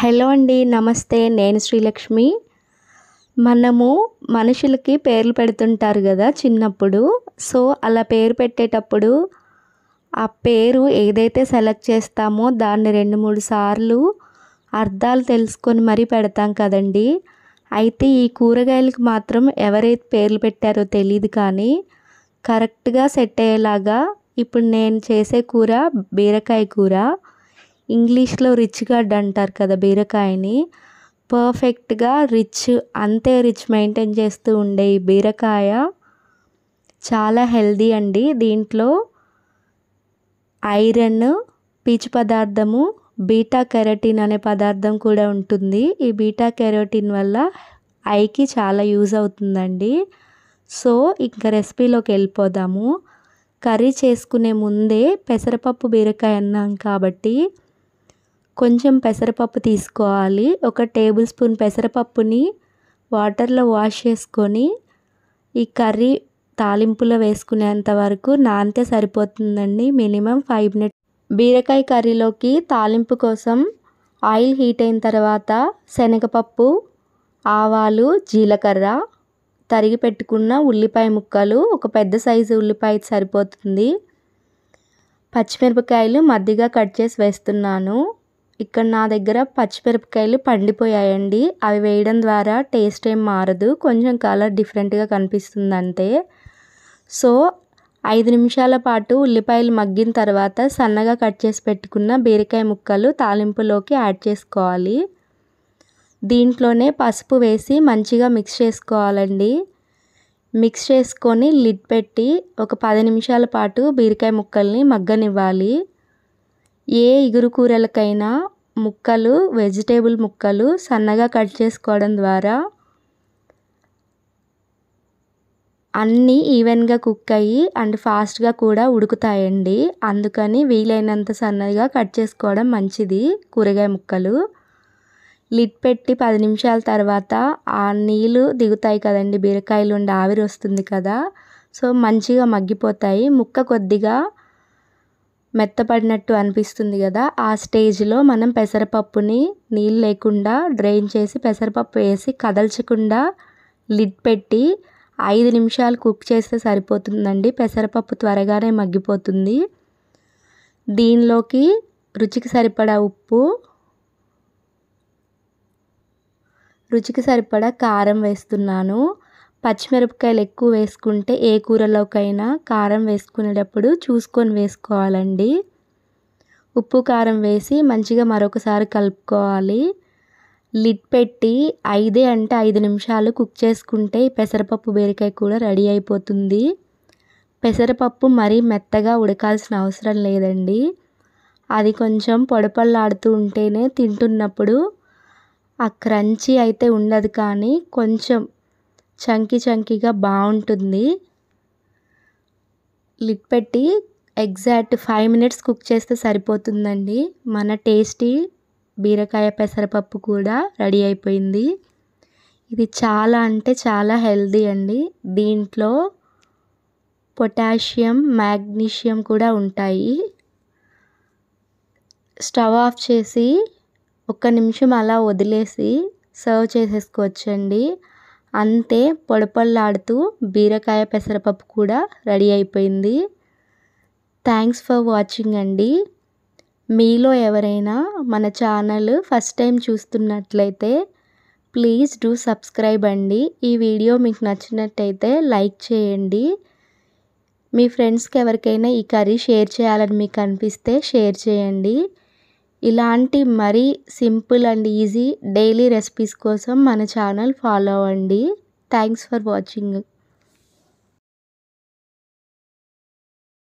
Hello అండి, నమస్తే. నేను శ్రీలక్ష్మి. మనము మనుషులకి పేర్లు పెడుతుంటారు కదా చిన్నప్పుడు. సో అలా పేరు పెట్టేటప్పుడు ఆ పేరు ఏదైతే సెలెక్ట్ చేస్తామో దాన్ని 2-3 సార్లు అర్థాలు తెలుసుకొని మరీ పెడతాం కదండి. అయితే ఈ కూరగాయలకు మాత్రం ఎవరైతే పేర్లు పెట్టారో తెలీదు కానీ కరెక్ట్గా సెట్ అయ్యేలాగా ఇప్పుడు నేను చేసే కూర బీరకాయ కూర. ఇంగ్లీష్లో రిచ్ గార్డ్ అంటారు కదా బీరకాయని. పర్ఫెక్ట్గా అంతే రిచ్ మెయింటైన్ చేస్తూ ఉండే ఈ బీరకాయ చాలా హెల్దీ అండి. దీంట్లో ఐరన్, పీచు పదార్థము, బీటా కెరోటిన్ అనే పదార్థం కూడా ఉంటుంది. ఈ బీటా కెరోటిన్ వల్ల ఐకి చాలా యూజ్ అవుతుందండి. సో ఇంకా రెసిపీలోకి వెళ్ళిపోదాము. కర్రీ చేసుకునే ముందే పెసరపప్పు బీరకాయ అన్నాం కాబట్టి కొంచెం పెసరపప్పు తీసుకోవాలి. 1 టేబుల్ స్పూన్ పెసరపప్పుని వాటర్లో వాష్ చేసుకొని ఈ కర్రీ తాలింపులో వేసుకునేంత వరకు నానితే సరిపోతుందండి. Minimum 5 minutes. బీరకాయ కర్రీలోకి తాలింపు కోసం ఆయిల్ హీట్ అయిన తర్వాత శనగపప్పు, ఆవాలు, జీలకర్ర, తరిగి పెట్టుకున్న ఉల్లిపాయ ముక్కలు, ఒక పెద్ద సైజు ఉల్లిపాయ సరిపోతుంది, పచ్చిమిరపకాయలు మధ్యగా కట్ చేసి వేస్తున్నాను. ఇక్కడ నా దగ్గర పచ్చిమిరపకాయలు పండిపోయాయండి. అవి వేయడం ద్వారా టేస్ట్ ఏం మారదు, కొంచెం కలర్ డిఫరెంట్గా కనిపిస్తుంది అంతే. సో 5 నిమిషాల పాటు ఉల్లిపాయలు మగ్గిన తర్వాత సన్నగా కట్ చేసి పెట్టుకున్న బీరకాయ ముక్కలు తాలింపులోకి యాడ్ చేసుకోవాలి. దీంట్లోనే పసుపు వేసి మంచిగా మిక్స్ చేసుకోవాలండి. మిక్స్ చేసుకొని లిడ్ పెట్టి ఒక 10 నిమిషాల పాటు బీరకాయ ముక్కల్ని మగ్గనివ్వాలి. ఏ ఇగురు కూరలకైనా వెజిటేబుల్ ముక్కలు సన్నగా కట్ చేసుకోవడం ద్వారా అన్నీ ఈవెన్గా కుక్ అయ్యి అండ్ ఫాస్ట్గా కూడా ఉడుకుతాయండి. అందుకని వీలైనంత సన్నగా కట్ చేసుకోవడం మంచిది కూరగాయ ముక్కలు. లిడ్ పెట్టి 10 నిమిషాల తర్వాత ఆ నీళ్ళు దిగుతాయి కదండి, బీరకాయలు ఉండి ఆవిరి వస్తుంది కదా. సో మంచిగా మగ్గిపోతాయి. ముక్క కొద్దిగా మెత్తపడినట్టు అనిపిస్తుంది కదా. ఆ స్టేజ్లో మనం పెసరపప్పుని నీళ్ళు లేకుండా డ్రైన్ చేసి పెసరపప్పు వేసి కదల్చకుండా లిడ్ పెట్టి 5 నిమిషాలు కుక్ చేస్తే సరిపోతుందండి. పెసరపప్పు త్వరగానే మగ్గిపోతుంది. దీనిలోకి రుచికి సరిపడా ఉప్పు, రుచికి సరిపడా కారం వేస్తున్నాను. పచ్చిమిరపకాయలు ఎక్కువ వేసుకుంటే ఏ కూరలోకైనా కారం వేసుకునేటప్పుడు చూసుకొని వేసుకోవాలండి. ఉప్పు కారం వేసి మంచిగా మరొకసారి కలుపుకోవాలి. లిడ్ పెట్టి 5 నిమిషాలు కుక్ చేసుకుంటే ఈ పెసరపప్పు బీరకాయ కూడా రెడీ అయిపోతుంది. పెసరపప్పు మరీ మెత్తగా ఉడకాల్సిన అవసరం లేదండి. అది కొంచెం పొడపల్లాడుతూ ఉంటేనే తింటున్నప్పుడు ఆ క్రంచీ అయితే ఉండదు కానీ కొంచెం చంకీగా బాగుంటుంది. లిడ్ పెట్టి ఎగ్జాక్ట్ 5 మినిట్స్ కుక్ చేస్తే సరిపోతుందండి. మన టేస్టీ బీరకాయ పెసరపప్పు కూడా రెడీ అయిపోయింది. ఇది చాలా అంటే చాలా హెల్దీ అండి. దీంట్లో పొటాషియం, మ్యాగ్నీషియం కూడా ఉంటాయి. స్టవ్ ఆఫ్ చేసి 1 నిమిషం అలా వదిలేసి సర్వ్ చేసేసుకోవచ్చండి. అంతే, పొడపల్లాడుతూ బీరకాయ పెసరపప్పు కూడా రెడీ అయిపోయింది. థ్యాంక్స్ ఫర్ వాచింగ్ అండి. మీలో ఎవరైనా మన ఛానల్ ఫస్ట్ టైం చూస్తున్నట్లయితే ప్లీజ్ డూ సబ్స్క్రైబ్ అండి. ఈ వీడియో మీకు నచ్చినట్టయితే లైక్ చేయండి. మీ ఫ్రెండ్స్కి ఎవరికైనా ఈ కర్రీ షేర్ చేయాలని మీకు అనిపిస్తే షేర్ చేయండి. ఇలాంటి మరీ simple and easy daily recipes కోసం మన ఛానల్ ఫాలో అవ్వండి. Thanks for watching.